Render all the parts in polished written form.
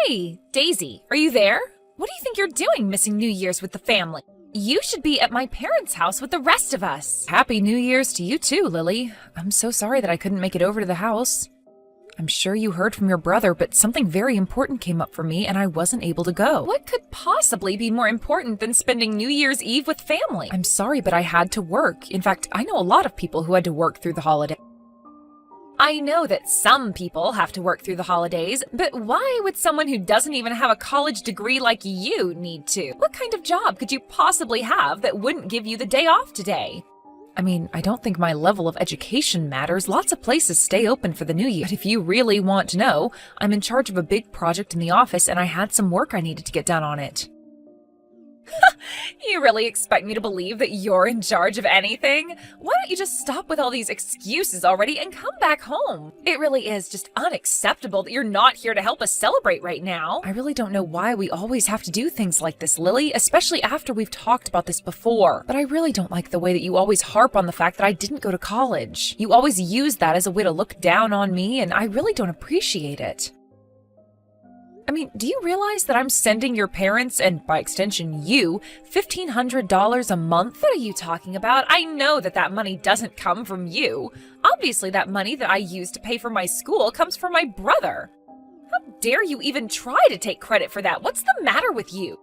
Hey, Daisy, are you there? What do you think you're doing missing New Year's with the family? You should be at my parents' house with the rest of us. Happy New Year's to you too, Lily. I'm so sorry that I couldn't make it over to the house. I'm sure you heard from your brother, but something very important came up for me and I wasn't able to go. What could possibly be more important than spending New Year's Eve with family? I'm sorry, but I had to work. In fact, I know a lot of people who had to work through the holiday. I know that some people have to work through the holidays, but why would someone who doesn't even have a college degree like you need to? What kind of job could you possibly have that wouldn't give you the day off today? I mean, I don't think my level of education matters. Lots of places stay open for the new year. But if you really want to know, I'm in charge of a big project in the office and I had some work I needed to get done on it. You really expect me to believe that you're in charge of anything? Why don't you just stop with all these excuses already and come back home? It really is just unacceptable that you're not here to help us celebrate right now. I really don't know why we always have to do things like this, Lily, especially after we've talked about this before. But I really don't like the way that you always harp on the fact that I didn't go to college. You always use that as a way to look down on me, and I really don't appreciate it. I mean, do you realize that I'm sending your parents, and by extension you, $1,500 a month? What are you talking about? I know that that money doesn't come from you. Obviously, that money that I use to pay for my school comes from my brother. How dare you even try to take credit for that? What's the matter with you?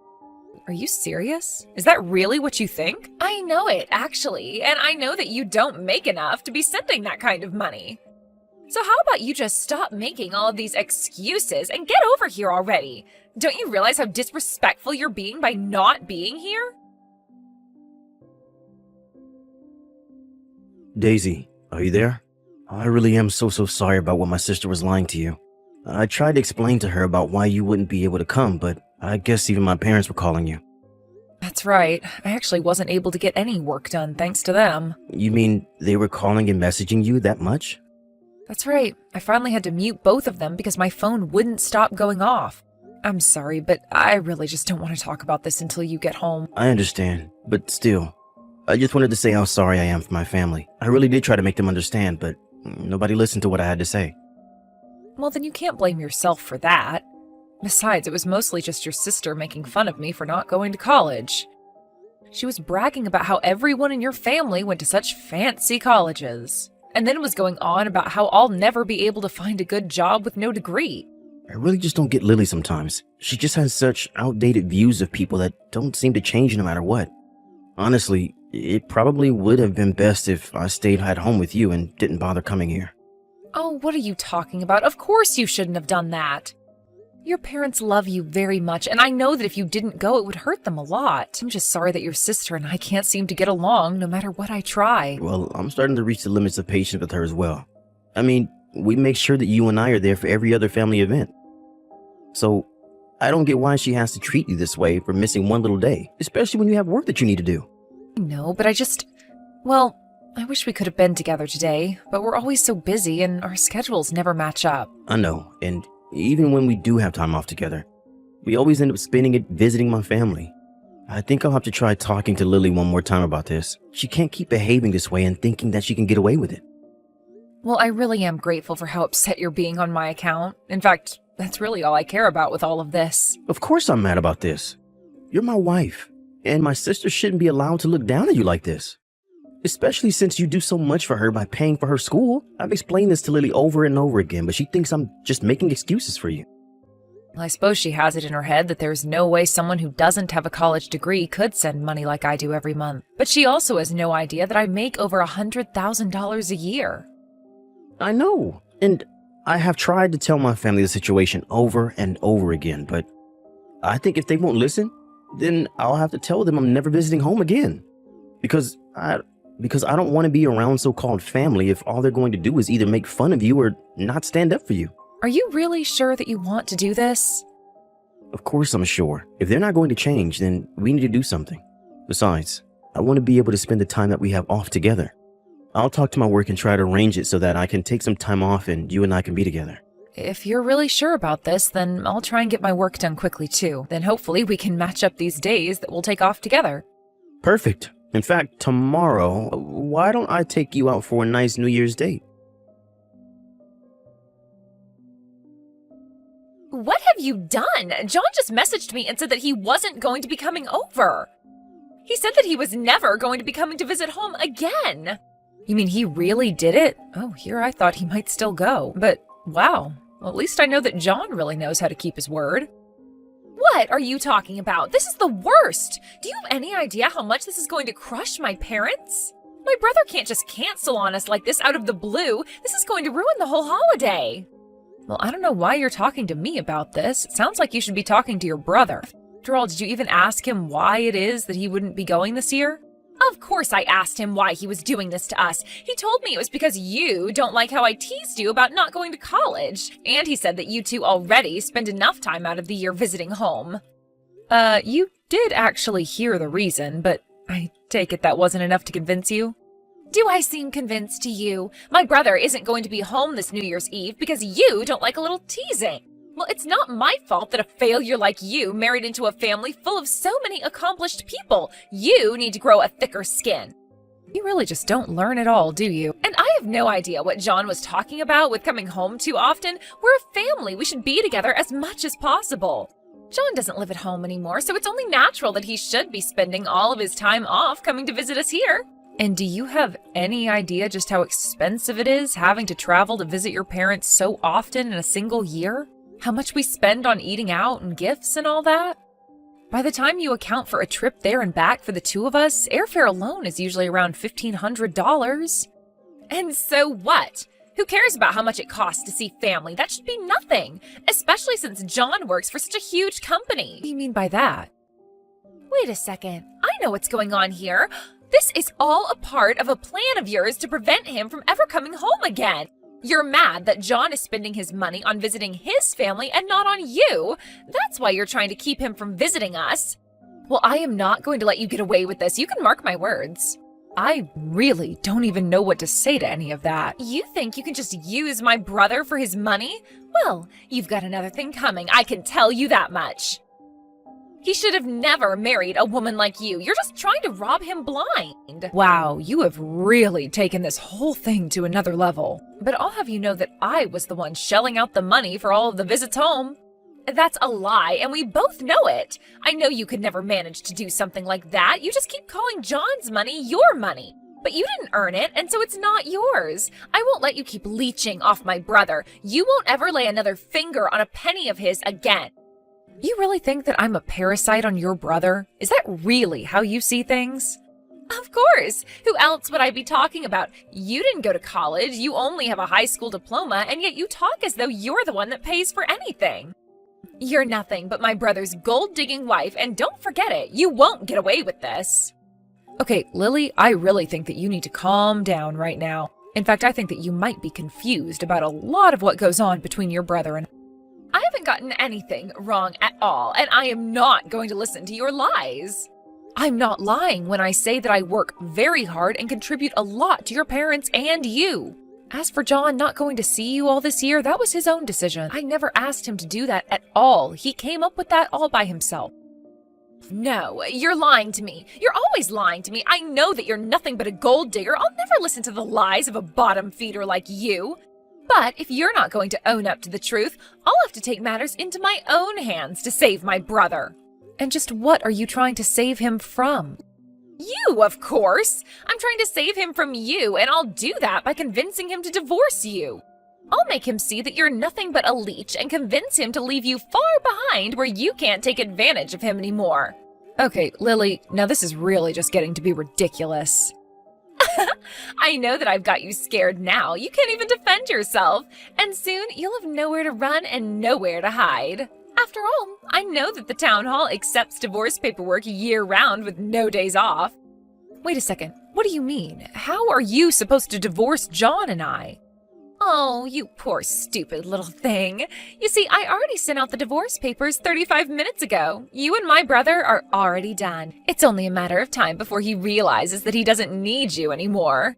Are you serious? Is that really what you think? I know it, actually, and I know that you don't make enough to be sending that kind of money. So how about you just stop making all of these excuses and get over here already? Don't you realize how disrespectful you're being by not being here? Daisy, are you there? I really am so sorry about what my sister was lying to you. I tried to explain to her about why you wouldn't be able to come, but I guess even my parents were calling you. That's right. I actually wasn't able to get any work done thanks to them. You mean they were calling and messaging you that much? That's right. I finally had to mute both of them because my phone wouldn't stop going off. I'm sorry, but I really just don't want to talk about this until you get home. I understand, but still, I just wanted to say how sorry I am for my family. I really did try to make them understand, but nobody listened to what I had to say. Well, then you can't blame yourself for that. Besides, it was mostly just your sister making fun of me for not going to college. She was bragging about how everyone in your family went to such fancy colleges. And then was going on about how I'll never be able to find a good job with no degree. I really just don't get Lily sometimes. She just has such outdated views of people that don't seem to change no matter what. Honestly, it probably would have been best if I stayed at home with you and didn't bother coming here. Oh, what are you talking about? Of course you shouldn't have done that. Your parents love you very much, and I know that if you didn't go, it would hurt them a lot. I'm just sorry that your sister and I can't seem to get along no matter what I try. Well, I'm starting to reach the limits of patience with her as well. I mean, we make sure that you and I are there for every other family event. So, I don't get why she has to treat you this way for missing one little day, especially when you have work that you need to do. No, but well, I wish we could have been together today, but we're always so busy and our schedules never match up. I know, and even when we do have time off together, we always end up spending it visiting my family. I think I'll have to try talking to Lily one more time about this. She can't keep behaving this way and thinking that she can get away with it. Well, I really am grateful for how upset you're being on my account. In fact, that's really all I care about with all of this. Of course I'm mad about this. You're my wife, and my sister shouldn't be allowed to look down at you like this. Especially since you do so much for her by paying for her school. I've explained this to Lily over and over again, but she thinks I'm just making excuses for you. Well, I suppose she has it in her head that there's no way someone who doesn't have a college degree could send money like I do every month. But she also has no idea that I make over $100,000 a year. I know, and I have tried to tell my family the situation over and over again, but I think if they won't listen, then I'll have to tell them I'm never visiting home again. Because I don't want to be around so-called family if all they're going to do is either make fun of you or not stand up for you. Are you really sure that you want to do this? Of course I'm sure. If they're not going to change, then we need to do something. Besides, I want to be able to spend the time that we have off together. I'll talk to my work and try to arrange it so that I can take some time off and you and I can be together. If you're really sure about this, then I'll try and get my work done quickly too. Then hopefully we can match up these days that we'll take off together. Perfect. In fact, tomorrow, why don't I take you out for a nice New Year's date? What have you done? John just messaged me and said that he wasn't going to be coming over. He said that he was never going to be coming to visit home again. You mean he really did it? Oh, here I thought he might still go. But wow, well, at least I know that John really knows how to keep his word. What are you talking about? This is the worst. Do you have any idea how much this is going to crush my parents? My brother can't just cancel on us like this out of the blue. This is going to ruin the whole holiday. Well, I don't know why you're talking to me about this. It sounds like you should be talking to your brother. After all, did you even ask him why it is that he wouldn't be going this year? Of course I asked him why he was doing this to us. He told me it was because you don't like how I teased you about not going to college. And he said that you two already spend enough time out of the year visiting home. You did actually hear the reason, but I take it that wasn't enough to convince you? Do I seem convinced to you? My brother isn't going to be home this New Year's Eve because you don't like a little teasing. Well, it's not my fault that a failure like you married into a family full of so many accomplished people. You need to grow a thicker skin. You really just don't learn at all, do you? And I have no idea what John was talking about with coming home too often. We're a family. We should be together as much as possible. John doesn't live at home anymore, so it's only natural that he should be spending all of his time off coming to visit us here. And do you have any idea just how expensive it is having to travel to visit your parents so often in a single year? How much we spend on eating out and gifts and all that? By the time you account for a trip there and back for the two of us, airfare alone is usually around $1,500. And so what? Who cares about how much it costs to see family? That should be nothing, especially since John works for such a huge company. What do you mean by that? Wait a second. I know what's going on here. This is all a part of a plan of yours to prevent him from ever coming home again. You're mad that John is spending his money on visiting his family and not on you. That's why you're trying to keep him from visiting us. Well, I am not going to let you get away with this. You can mark my words. I really don't even know what to say to any of that. You think you can just use my brother for his money? Well, you've got another thing coming. I can tell you that much. He should have never married a woman like you. You're just trying to rob him blind. Wow, you have really taken this whole thing to another level. But I'll have you know that I was the one shelling out the money for all of the visits home. That's a lie, and we both know it. I know you could never manage to do something like that. You just keep calling John's money your money. But you didn't earn it, and so it's not yours. I won't let you keep leeching off my brother. You won't ever lay another finger on a penny of his again. You really think that I'm a parasite on your brother? Is that really how you see things? Of course. Who else would I be talking about? You didn't go to college. You only have a high school diploma, and yet you talk as though you're the one that pays for anything. You're nothing but my brother's gold-digging wife, and don't forget it. You won't get away with this. Okay, Lily, I really think that you need to calm down right now. In fact, I think that you might be confused about a lot of what goes on between your brother and I haven't gotten anything wrong at all, and I am not going to listen to your lies. I'm not lying when I say that I work very hard and contribute a lot to your parents and you. As for John not going to see you all this year, that was his own decision. I never asked him to do that at all. He came up with that all by himself. No, you're lying to me. You're always lying to me. I know that you're nothing but a gold digger. I'll never listen to the lies of a bottom feeder like you. But if you're not going to own up to the truth, I'll have to take matters into my own hands to save my brother. And just what are you trying to save him from? You, of course. I'm trying to save him from you, and I'll do that by convincing him to divorce you. I'll make him see that you're nothing but a leech and convince him to leave you far behind where you can't take advantage of him anymore. Okay, Lily, now this is really just getting to be ridiculous. I know that I've got you scared now. You can't even defend yourself. And soon you'll have nowhere to run and nowhere to hide. After all, I know that the town hall accepts divorce paperwork year-round with no days off. Wait a second. What do you mean? How are you supposed to divorce John and I? Oh, you poor stupid little thing. You see, I already sent out the divorce papers 35 minutes ago. You and my brother are already done. It's only a matter of time before he realizes that he doesn't need you anymore.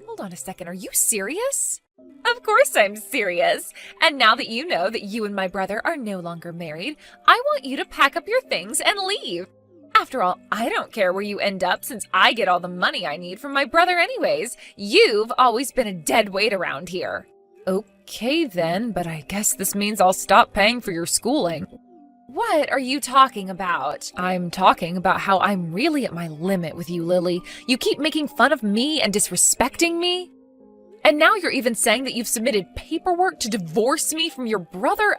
Hold on a second, are you serious? Of course I'm serious. And now that you know that you and my brother are no longer married, I want you to pack up your things and leave. After all, I don't care where you end up since I get all the money I need from my brother anyways. You've always been a dead weight around here. Okay then, but I guess this means I'll stop paying for your schooling. What are you talking about? I'm talking about how I'm really at my limit with you, Lily. You keep making fun of me and disrespecting me. And now you're even saying that you've submitted paperwork to divorce me from your brother?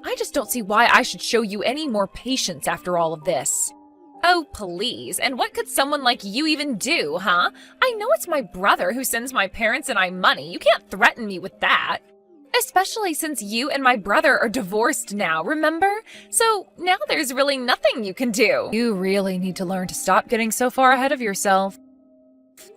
I just don't see why I should show you any more patience after all of this. Oh, please. And what could someone like you even do, huh? I know it's my brother who sends my parents and I money. You can't threaten me with that. Especially since you and my brother are divorced now, remember? So now there's really nothing you can do. You really need to learn to stop getting so far ahead of yourself.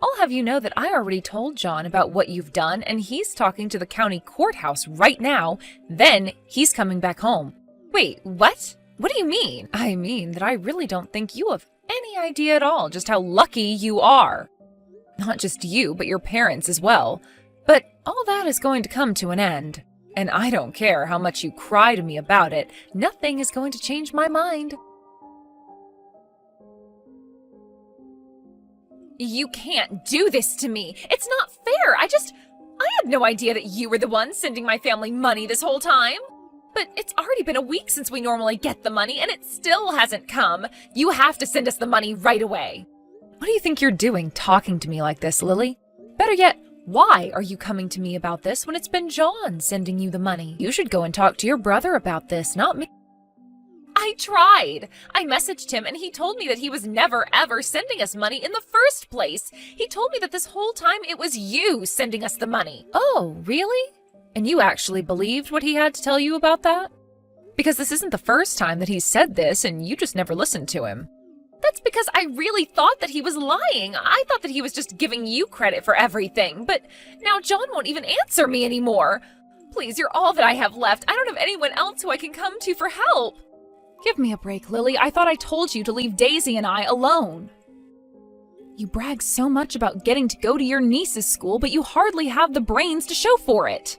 I'll have you know that I already told John about what you've done, and he's talking to the county courthouse right now. Then he's coming back home. Wait, what? What do you mean? I mean that I really don't think you have any idea at all just how lucky you are. Not just you, but your parents as well. But all that is going to come to an end. And I don't care how much you cry to me about it. Nothing is going to change my mind. You can't do this to me. It's not fair. I had no idea that you were the one sending my family money this whole time. But it's already been a week since we normally get the money, and it still hasn't come. You have to send us the money right away. What do you think you're doing talking to me like this, Lily? Better yet, why are you coming to me about this when it's been John sending you the money? You should go and talk to your brother about this, not me. I tried. I messaged him and he told me that he was never ever sending us money in the first place. He told me that this whole time it was you sending us the money. Oh, really? And you actually believed what he had to tell you about that? Because this isn't the first time that he's said this and you just never listened to him. That's because I really thought that he was lying. I thought that he was just giving you credit for everything. But now John won't even answer me anymore. Please, you're all that I have left. I don't have anyone else who I can come to for help. Give me a break, Lily. I thought I told you to leave Daisy and I alone. You brag so much about getting to go to your niece's school, but you hardly have the brains to show for it.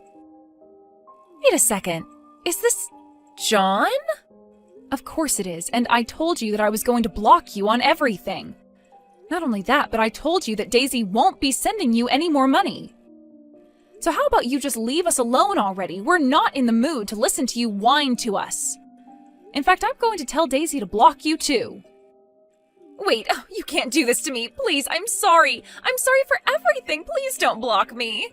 Wait a second. Is this John? Of course it is, and I told you that I was going to block you on everything. Not only that, but I told you that Daisy won't be sending you any more money. So how about you just leave us alone already? We're not in the mood to listen to you whine to us. In fact, I'm going to tell Daisy to block you too. Wait, you can't do this to me. Please, I'm sorry. I'm sorry for everything. Please don't block me.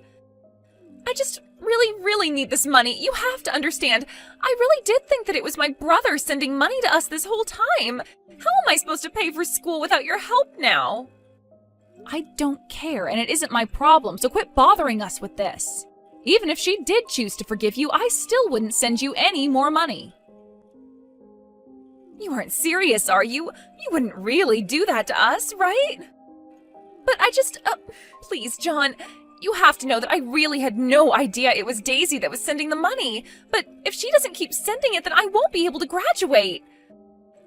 I just really need this money. You have to understand. I really did think that it was my brother sending money to us this whole time. How am I supposed to pay for school without your help now? I don't care, and it isn't my problem, so quit bothering us with this. Even if she did choose to forgive you, I still wouldn't send you any more money. You aren't serious, are you? You wouldn't really do that to us, right? But please, John, you have to know that I really had no idea it was Daisy that was sending the money. But if she doesn't keep sending it, then I won't be able to graduate.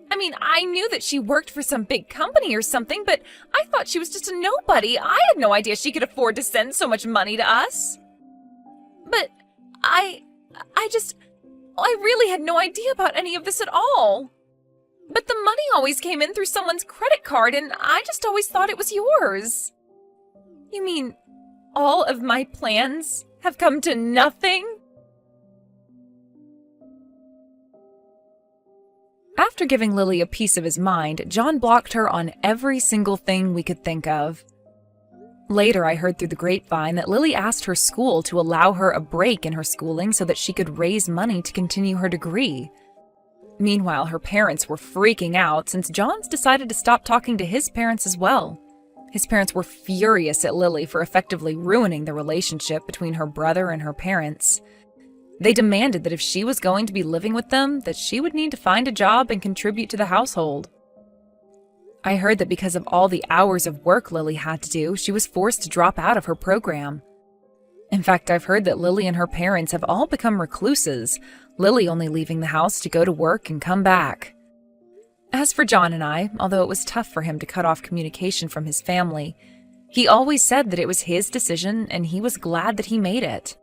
I mean, I knew that she worked for some big company or something, but I thought she was just a nobody. I had no idea she could afford to send so much money to us. But I really had no idea about any of this at all. But the money always came in through someone's credit card, and I just always thought it was yours. You mean all of my plans have come to nothing? After giving Lily a piece of his mind, John blocked her on every single thing we could think of. Later, I heard through the grapevine that Lily asked her school to allow her a break in her schooling so that she could raise money to continue her degree. Meanwhile, her parents were freaking out since John's decided to stop talking to his parents as well. His parents were furious at Lily for effectively ruining the relationship between her brother and her parents. They demanded that if she was going to be living with them, that she would need to find a job and contribute to the household. I heard that because of all the hours of work Lily had to do, she was forced to drop out of her program. In fact, I've heard that Lily and her parents have all become recluses, Lily only leaving the house to go to work and come back. As for John and I, although it was tough for him to cut off communication from his family, he always said that it was his decision and he was glad that he made it.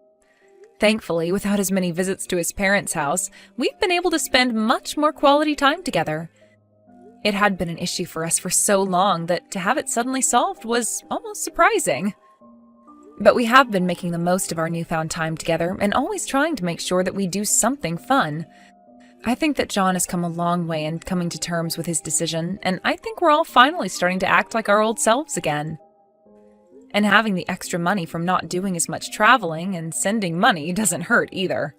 Thankfully, without as many visits to his parents' house, we've been able to spend much more quality time together. It had been an issue for us for so long that to have it suddenly solved was almost surprising. But we have been making the most of our newfound time together and always trying to make sure that we do something fun. I think that John has come a long way in coming to terms with his decision, and I think we're all finally starting to act like our old selves again. And having the extra money from not doing as much traveling and sending money doesn't hurt either.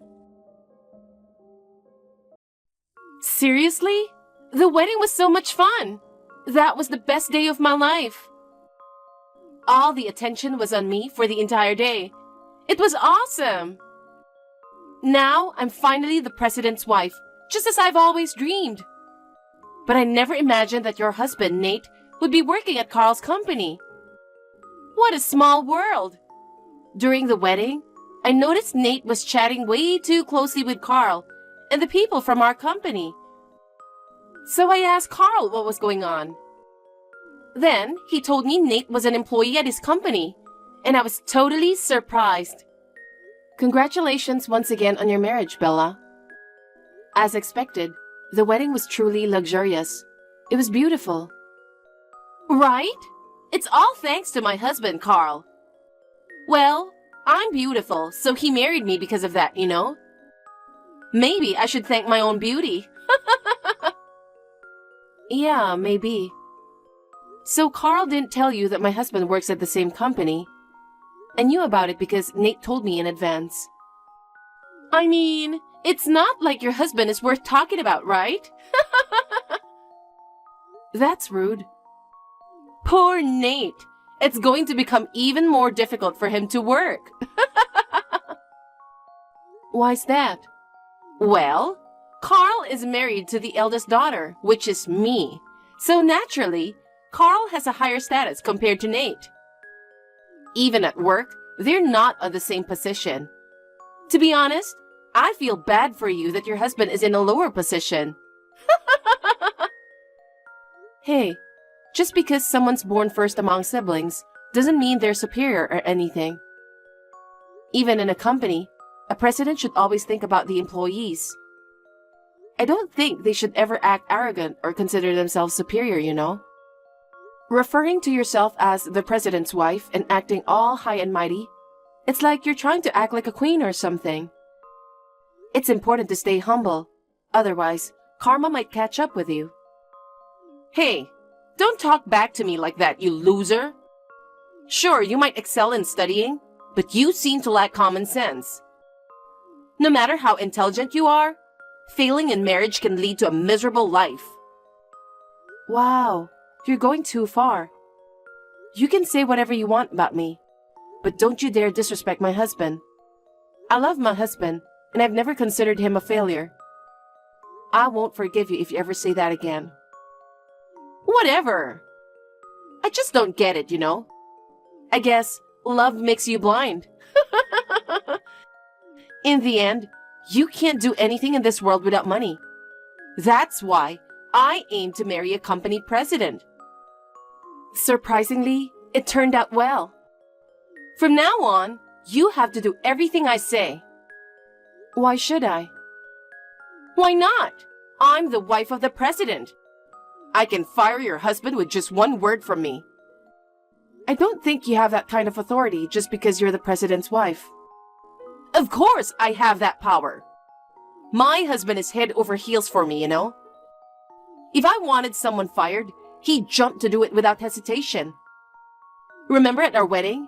Seriously? The wedding was so much fun. That was the best day of my life. All the attention was on me for the entire day. It was awesome. Now I'm finally the president's wife, just as I've always dreamed. But I never imagined that your husband, Nate, would be working at Carl's company. What a small world. During the wedding, I noticed Nate was chatting way too closely with Carl and the people from our company. So I asked Carl what was going on. Then he told me Nate was an employee at his company, and I was totally surprised. Congratulations once again on your marriage, Bella. As expected, the wedding was truly luxurious. It was beautiful. Right? It's all thanks to my husband, Carl. Well, I'm beautiful, so he married me because of that, you know? Maybe I should thank my own beauty. Yeah, maybe. So Carl didn't tell you that my husband works at the same company. I knew about it because Nate told me in advance. I mean, it's not like your husband is worth talking about, right? That's rude. Poor Nate. It's going to become even more difficult for him to work. Why's that? Well, Carl is married to the eldest daughter, which is me. So naturally, Carl has a higher status compared to Nate. Even at work, they're not on the same position. To be honest, I feel bad for you that your husband is in a lower position. Hey, just because someone's born first among siblings doesn't mean they're superior or anything. Even in a company, a president should always think about the employees. I don't think they should ever act arrogant or consider themselves superior, you know? Referring to yourself as the president's wife and acting all high and mighty, it's like you're trying to act like a queen or something. It's important to stay humble, otherwise karma might catch up with you. Hey, don't talk back to me like that, you loser. Sure, you might excel in studying, but you seem to lack common sense. No matter how intelligent you are, failing in marriage can lead to a miserable life. Wow, you're going too far. You can say whatever you want about me, but don't you dare disrespect my husband. I love my husband, and I've never considered him a failure. I won't forgive you if you ever say that again. Whatever. I just don't get it, you know? I guess love makes you blind. In the end, you can't do anything in this world without money. That's why I aim to marry a company president. Surprisingly, it turned out well. From now on, you have to do everything I say. Why should I? Why not? I'm the wife of the president. I can fire your husband with just one word from me. I don't think you have that kind of authority just because you're the president's wife. Of course I have that power. My husband is head over heels for me, you know? If I wanted someone fired, he'd jump to do it without hesitation. Remember at our wedding?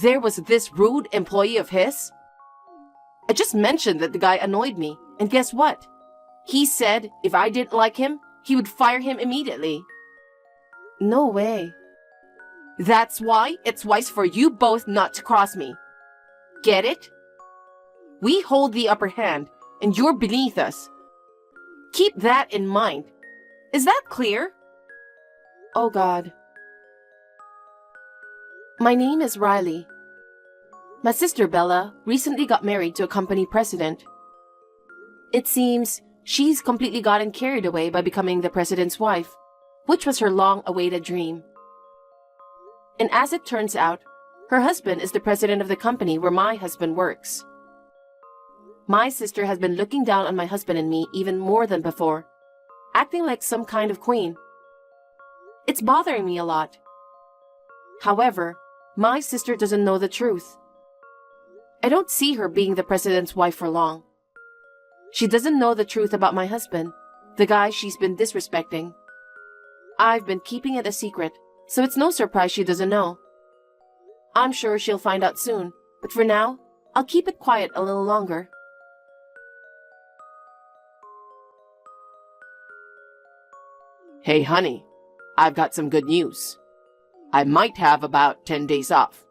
There was this rude employee of his. I just mentioned that the guy annoyed me, and guess what? He said if I didn't like him, he would fire him immediately. No way. That's why it's wise for you both not to cross me. Get it? We hold the upper hand, and you're beneath us. Keep that in mind. Is that clear? Oh God. My name is Riley. My sister Bella recently got married to a company president. It seems she's completely gotten carried away by becoming the president's wife, which was her long-awaited dream. And as it turns out, her husband is the president of the company where my husband works. My sister has been looking down on my husband and me even more than before, acting like some kind of queen. It's bothering me a lot. However, My sister doesn't know the truth. I don't see her being the president's wife for long. She doesn't know the truth about my husband, the guy she's been disrespecting. I've been keeping it a secret, so it's no surprise she doesn't know. I'm sure she'll find out soon, but for now, I'll keep it quiet a little longer. Hey, honey, I've got some good news. I might have about 10 days off.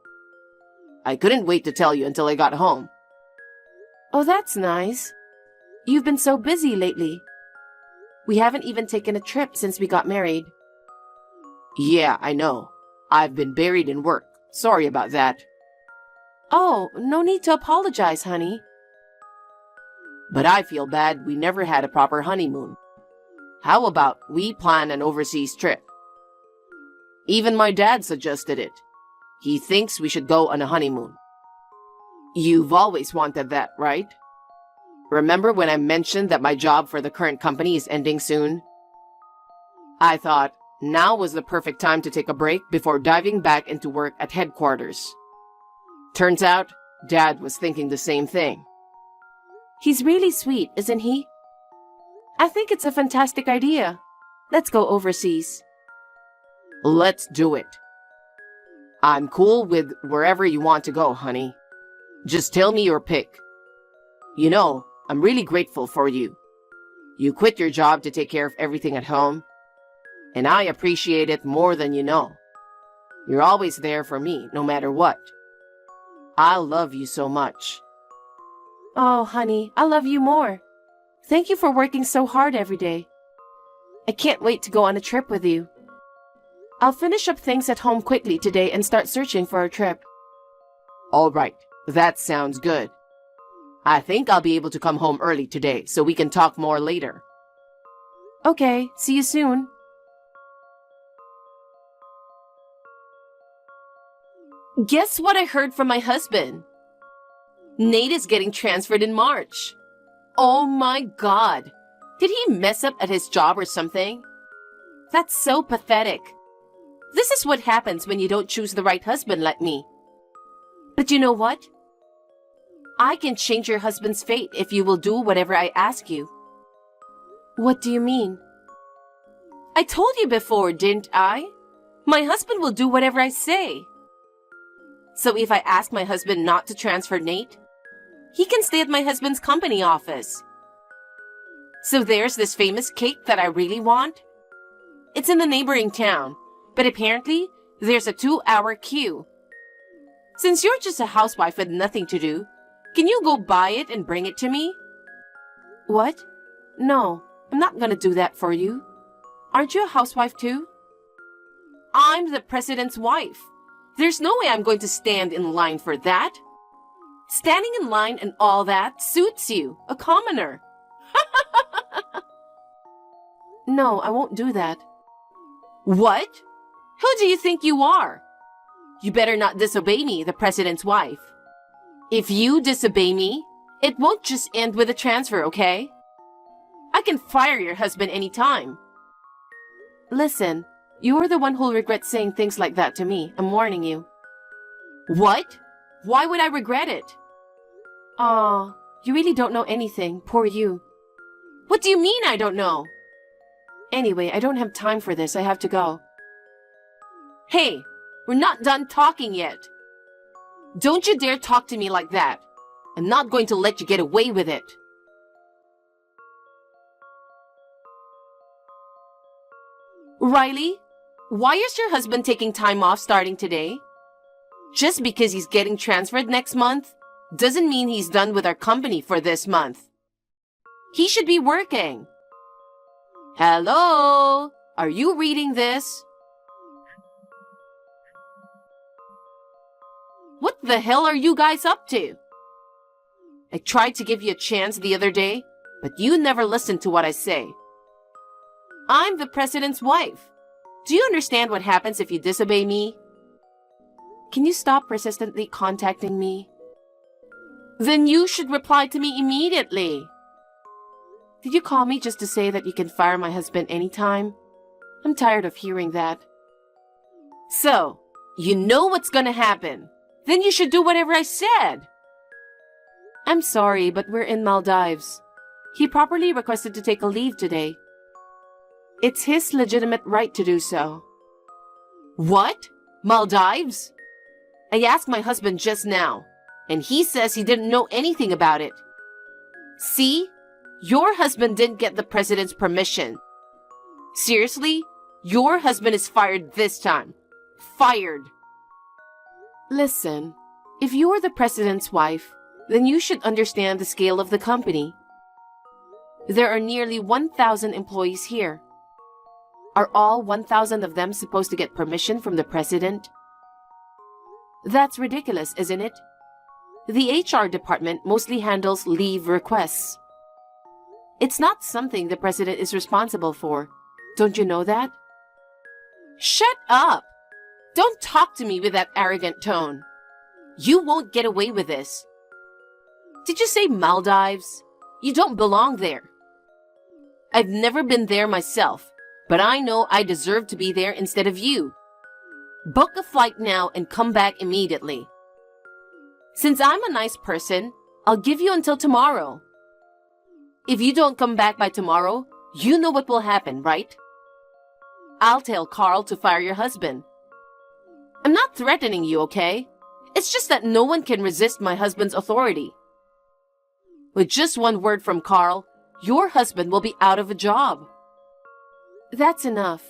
I couldn't wait to tell you until I got home. Oh, that's nice. You've been so busy lately. We haven't even taken a trip since we got married. Yeah, I know. I've been buried in work. Sorry about that. Oh, no need to apologize, honey. But I feel bad we never had a proper honeymoon. How about we plan an overseas trip? Even my dad suggested it. He thinks we should go on a honeymoon. You've always wanted that, right? Remember when I mentioned that my job for the current company is ending soon? I thought now was the perfect time to take a break before diving back into work at headquarters. Turns out, Dad was thinking the same thing. He's really sweet, isn't he? I think it's a fantastic idea. Let's go overseas. Let's do it. I'm cool with wherever you want to go, honey. Just tell me your pick. You know, I'm really grateful for you. You quit your job to take care of everything at home, and I appreciate it more than you know. You're always there for me, no matter what. I love you so much. Oh, honey, I love you more. Thank you for working so hard every day. I can't wait to go on a trip with you. I'll finish up things at home quickly today and start searching for a trip. All right, that sounds good. I think I'll be able to come home early today so we can talk more later. Okay, see you soon. Guess what I heard from my husband? Nate is getting transferred in March. Oh my God. Did he mess up at his job or something? That's so pathetic. This is what happens when you don't choose the right husband like me. But you know what? I can change your husband's fate if you will do whatever I ask you. What do you mean? I told you before, didn't I? My husband will do whatever I say. So if I ask my husband not to transfer Nate, he can stay at my husband's company office. So there's this famous cake that I really want. It's in the neighboring town, but apparently there's a 2-hour queue. Since you're just a housewife with nothing to do, can you go buy it and bring it to me? What? No, I'm not gonna do that for you. Aren't you a housewife too? I'm the president's wife. There's no way I'm going to stand in line for that. Standing in line and all that suits you, a commoner. No, I won't do that. What? Who do you think you are? You better not disobey me, the president's wife. If you disobey me, it won't just end with a transfer, okay? I can fire your husband anytime. Listen, you're the one who'll regret saying things like that to me. I'm warning you. What? Why would I regret it? Aw, you really don't know anything. Poor you. What do you mean I don't know? Anyway, I don't have time for this. I have to go. Hey, we're not done talking yet. Don't you dare talk to me like that. I'm not going to let you get away with it. Riley, why is your husband taking time off starting today? Just because he's getting transferred next month doesn't mean he's done with our company for this month. He should be working. Hello? Are you reading this? What the hell are you guys up to? I tried to give you a chance the other day, but you never listened to what I say. I'm the president's wife. Do you understand what happens if you disobey me? Can you stop persistently contacting me? Then you should reply to me immediately. Did you call me just to say that you can fire my husband anytime? I'm tired of hearing that. So, You know what's gonna happen. Then you should do whatever I said. I'm sorry, but we're in Maldives. He properly requested to take a leave today. It's his legitimate right to do so. What? Maldives? I asked my husband just now, and he says he didn't know anything about it. See? Your husband didn't get the president's permission. Seriously? Your husband is fired this time. Fired. Listen, if you are the president's wife, then you should understand the scale of the company. There are nearly 1,000 employees here. Are all 1,000 of them supposed to get permission from the president? That's ridiculous, isn't it? The HR department mostly handles leave requests. It's not something the president is responsible for. Don't you know that? Shut up! Don't talk to me with that arrogant tone. You won't get away with this. Did you say Maldives? You don't belong there. I've never been there myself, but I know I deserve to be there instead of you. Book a flight now and come back immediately. Since I'm a nice person, I'll give you until tomorrow. If you don't come back by tomorrow, you know what will happen, right? I'll tell Carl to fire your husband. I'm not threatening you, okay? It's just that no one can resist my husband's authority. With just one word from Carl, your husband will be out of a job. That's enough.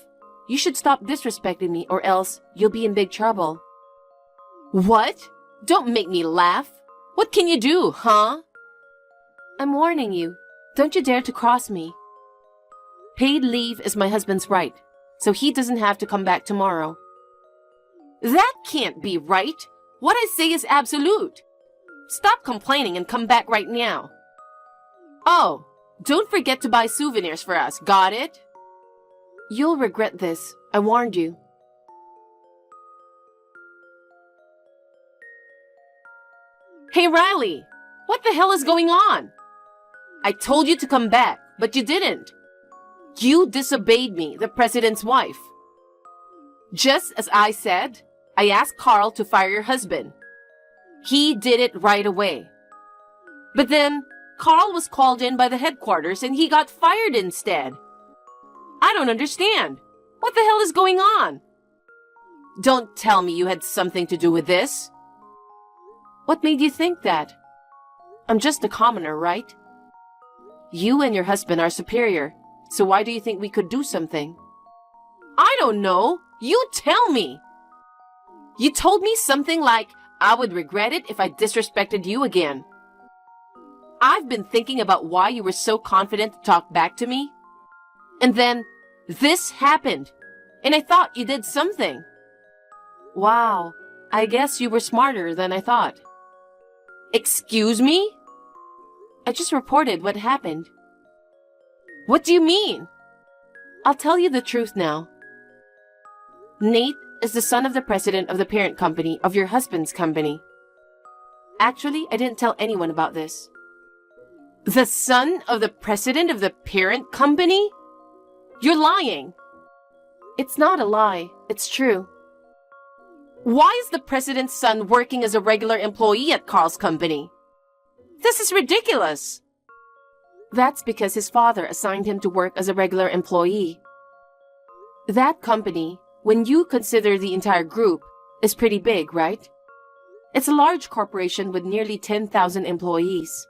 You should stop disrespecting me or else you'll be in big trouble. What? Don't make me laugh. What can you do, huh? I'm warning you. Don't you dare to cross me. Paid leave is my husband's right, so he doesn't have to come back tomorrow. That can't be right. What I say is absolute. Stop complaining and come back right now. Oh, don't forget to buy souvenirs for us, got it? You'll regret this. I warned you. Hey, Riley, what the hell is going on? I told you to come back, but you didn't. You disobeyed me, the president's wife. Just as I said, I asked Carl to fire your husband. He did it right away. But then, Carl was called in by the headquarters and he got fired instead. I don't understand. What the hell is going on? Don't tell me you had something to do with this. What made you think that? I'm just a commoner, right? You and your husband are superior, so why do you think we could do something? I don't know. You tell me. You told me something like, I would regret it if I disrespected you again. I've been thinking about why you were so confident to talk back to me. And then, this happened, and I thought you did something. Wow, I guess you were smarter than I thought. Excuse me? I just reported what happened. What do you mean? I'll tell you the truth now. Nate is the son of the president of the parent company of your husband's company. Actually, I didn't tell anyone about this. The son of the president of the parent company? You're lying. It's not a lie. It's true. Why is the president's son working as a regular employee at Carl's company? This is ridiculous. That's because his father assigned him to work as a regular employee. That company, when you consider the entire group, is pretty big, right? It's a large corporation with nearly 10,000 employees.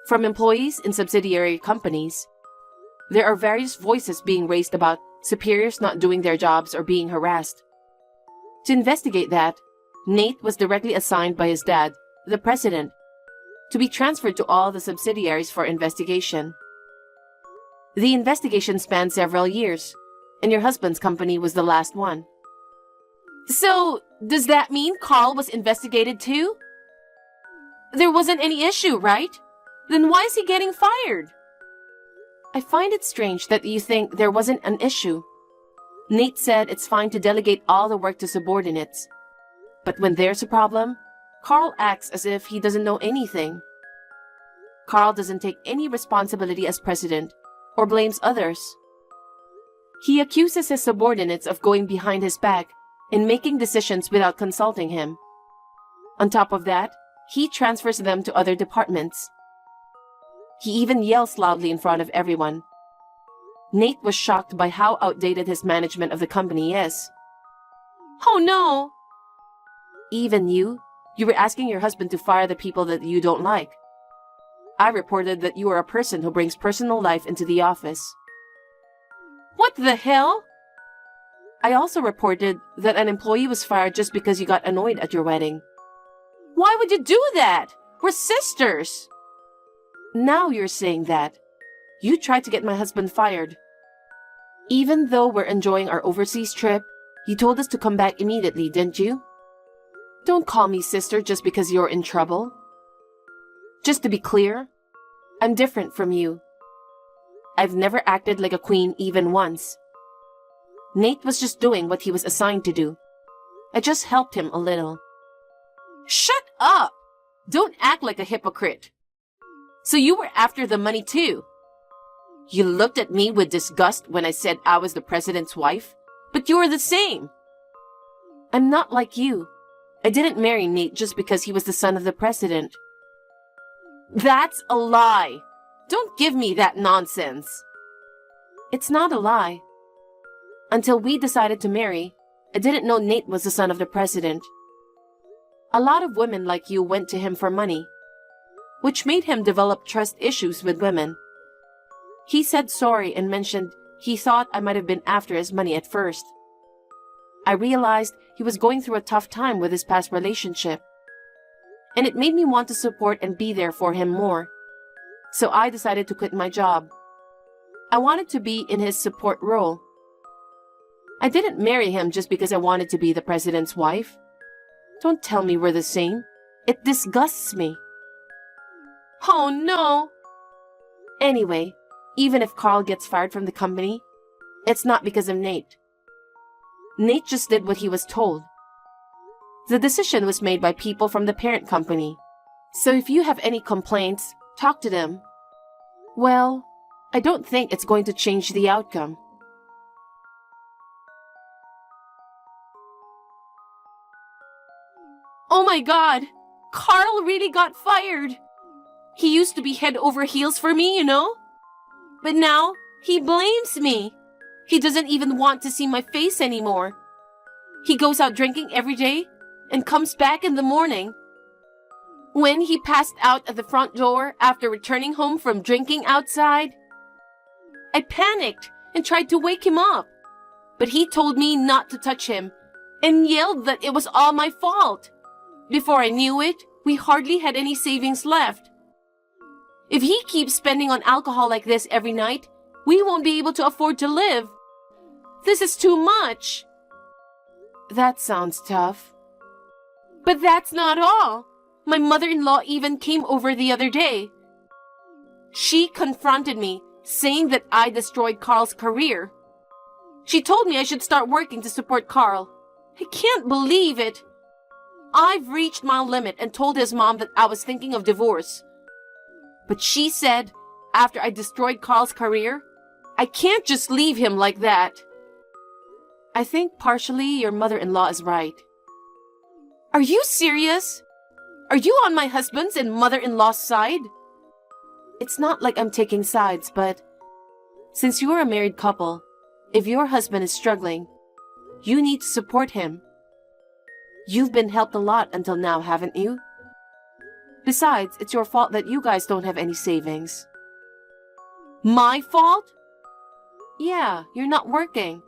From employees in subsidiary companies, there are various voices being raised about superiors not doing their jobs or being harassed. To investigate that, Nate was directly assigned by his dad, the president, to be transferred to all the subsidiaries for investigation. The investigation spanned several years, and your husband's company was the last one. So, does that mean Carl was investigated too? There wasn't any issue, right? Then why is he getting fired? I find it strange that you think there wasn't an issue. Nate said it's fine to delegate all the work to subordinates. But when there's a problem, Carl acts as if he doesn't know anything. Carl doesn't take any responsibility as president or blames others. He accuses his subordinates of going behind his back and making decisions without consulting him. On top of that, he transfers them to other departments. He even yells loudly in front of everyone. Nate was shocked by how outdated his management of the company is. Oh no! Even you were asking your husband to fire the people that you don't like. I reported that you are a person who brings personal life into the office. What the hell? I also reported that an employee was fired just because you got annoyed at your wedding. Why would you do that? We're sisters. Now you're saying that. You tried to get my husband fired. Even though we're enjoying our overseas trip, you told us to come back immediately, didn't you? Don't call me sister just because you're in trouble. Just to be clear, I'm different from you. I've never acted like a queen even once. Nate was just doing what he was assigned to do. I just helped him a little. Shut up! Don't act like a hypocrite. So you were after the money too. You looked at me with disgust when I said I was the president's wife, but you're the same. I'm not like you. I didn't marry Nate just because he was the son of the president. That's a lie. Don't give me that nonsense. It's not a lie. Until we decided to marry, I didn't know Nate was the son of the president. A lot of women like you went to him for money, which made him develop trust issues with women. He said sorry and mentioned he thought I might have been after his money at first. I realized he was going through a tough time with his past relationship, and it made me want to support and be there for him more. So I decided to quit my job. I wanted to be in his support role. I didn't marry him just because I wanted to be the president's wife. Don't tell me we're the same. It disgusts me. Oh no! Anyway, even if Carl gets fired from the company, it's not because of Nate. Nate just did what he was told. The decision was made by people from the parent company. So if you have any complaints, talk to them. Well, I don't think it's going to change the outcome. Oh my God! Carl really got fired! He used to be head over heels for me, you know? But now, he blames me. He doesn't even want to see my face anymore. He goes out drinking every day and comes back in the morning. When he passed out at the front door after returning home from drinking outside, I panicked and tried to wake him up. But he told me not to touch him and yelled that it was all my fault. Before I knew it, we hardly had any savings left. If he keeps spending on alcohol like this every night, we won't be able to afford to live. This is too much. That sounds tough. But that's not all. My mother-in-law even came over the other day. She confronted me, saying that I destroyed Carl's career. She told me I should start working to support Carl. I can't believe it. I've reached my limit and told his mom that I was thinking of divorce. But she said, after I destroyed Carl's career, I can't just leave him like that. I think partially your mother-in-law is right. Are you serious? Are you on my husband's and mother-in-law's side? It's not like I'm taking sides, but since you're a married couple, if your husband is struggling, you need to support him. You've been helped a lot until now, haven't you? Besides, it's your fault that you guys don't have any savings. My fault? Yeah, you're not working.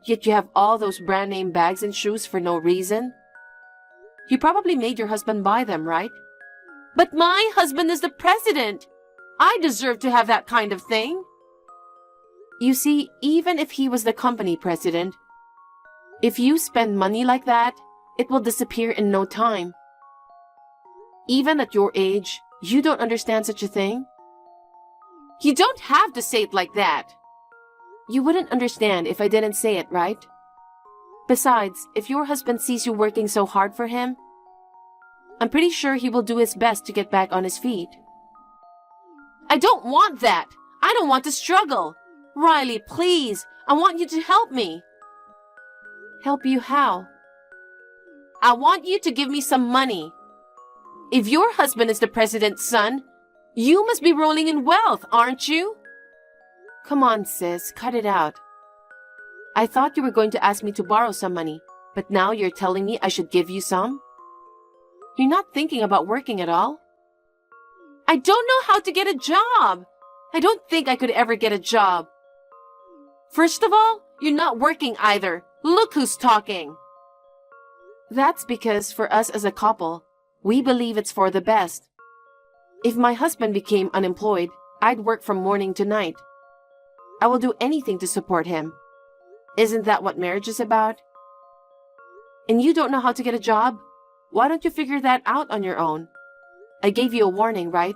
Yet you have all those brand name bags and shoes for no reason. You probably made your husband buy them, right? But my husband is the president. I deserve to have that kind of thing. You see, even if he was the company president, if you spend money like that, it will disappear in no time. Even at your age, you don't understand such a thing? You don't have to say it like that. You wouldn't understand if I didn't say it, right? Besides, if your husband sees you working so hard for him, I'm pretty sure he will do his best to get back on his feet. I don't want that. I don't want to struggle. Riley, please, I want you to help me. Help you how? I want you to give me some money. If your husband is the president's son, you must be rolling in wealth, aren't you? Come on, sis, cut it out. I thought you were going to ask me to borrow some money, but now you're telling me I should give you some? You're not thinking about working at all? I don't know how to get a job. I don't think I could ever get a job. First of all, you're not working either. Look who's talking. That's because for us as a couple, we believe it's for the best. If my husband became unemployed, I'd work from morning to night. I will do anything to support him. Isn't that what marriage is about? And you don't know how to get a job? Why don't you figure that out on your own? I gave you a warning, right?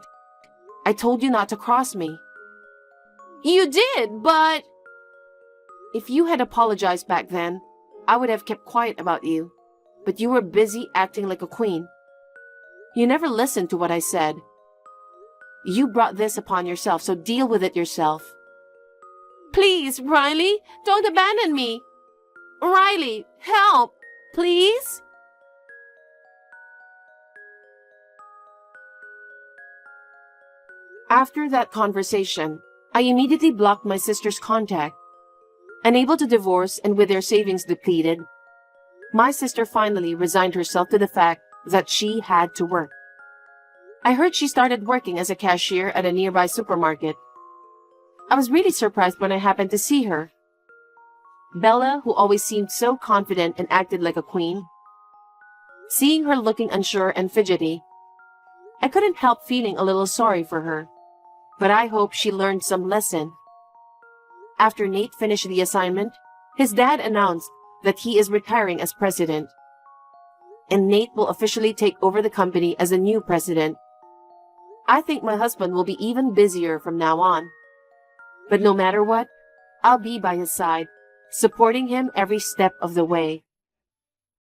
I told you not to cross me. You did, but... If you had apologized back then, I would have kept quiet about you. But you were busy acting like a queen. You never listened to what I said. You brought this upon yourself, so deal with it yourself. Please, Riley, don't abandon me. Riley, help, please. After that conversation, I immediately blocked my sister's contact. Unable to divorce and with their savings depleted, my sister finally resigned herself to the fact that she had to work. I heard she started working as a cashier at a nearby supermarket. I was really surprised when I happened to see her. Bella, who always seemed so confident and acted like a queen, seeing her looking unsure and fidgety, I couldn't help feeling a little sorry for her, but I hope she learned some lesson. After Nate finished the assignment, his dad announced that he is retiring as president, and Nate will officially take over the company as a new president. I think my husband will be even busier from now on. But no matter what, I'll be by his side, supporting him every step of the way.